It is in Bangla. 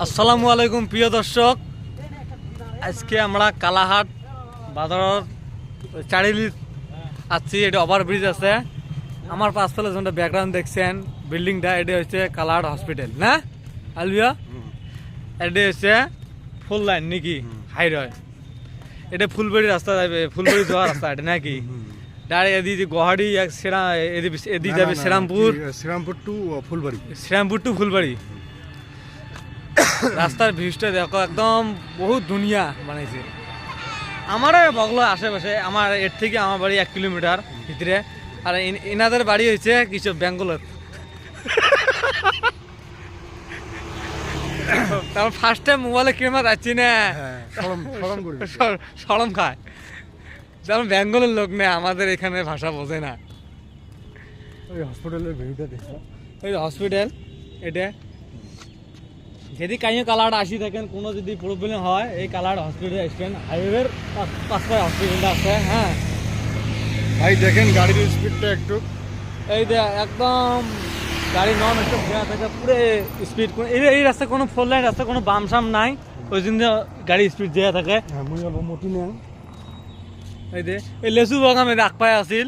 আসসালামু আলাইকুম প্রিয় দর্শক, আজকে আমরা কালাহাট বাজার চারিলি আছি। এটা ওভারব্রিজ আছে। আমার পাঁচতলা যেটা ব্যাকগ্রাউন্ড দেখছেন বিল্ডিংটা, এটা হচ্ছে কালাহাট হসপিটাল না আলবিয়া। এটা হচ্ছে ফুল লাইন নাকি হাইরয়, এটা ফুলবাড়ি রাস্তা যাবে, ফুলবাড়ি যাওয়ার রাস্তা এটা নাকি ডাইরেক্ট এদিকে গুয়াহাটি এদিকে যাবে শ্রীরামপুর টু ফুলবাড়ি। রাস্তার ভিউজটা দেখো, একদম বহুত দুনিয়া বানাইছে। আমার বগলো আশেপাশে, আমার এর থেকে আমার বাড়ি 1 কিলোমিটার ভিতরে, আর এনাদের বাড়ি হয়েছে কিছু বেঙ্গলোর। তারপর ফার্স্ট টাইম মোবাইলে ক্যামেরা যাচ্ছি না, সরম খায়। যেমন বেঙ্গলের লোক নেই, আমাদের এখানে ভাষা বোঝে না। ওই হসপিটালের ভিউটা দেখো, ওই হসপিটাল এটা। যদি কাইও কালার আসি থাকেন, কোনো যদি প্রবলেম হয়, এই কালার হসপিটাল স্ট্যান্ড হাইওয়ের পাশে হসপিটালটা আছে। হ্যাঁ ভাই দেখেন গাড়ির স্পিডটা একটু, এই যে একদম গাড়ি নন স্টপ দেওয়া থাকে পুরো স্পিড। এই রাস্তায় কোনো ফোর লাইন রাস্তা, কোনো বাম সাম নাই, ওই জন্য গাড়ি স্পিড দেওয়া থাকে। মুই অল্প মতি না। এই যে এই লেচু বাগানে রাখ পাই আছিল,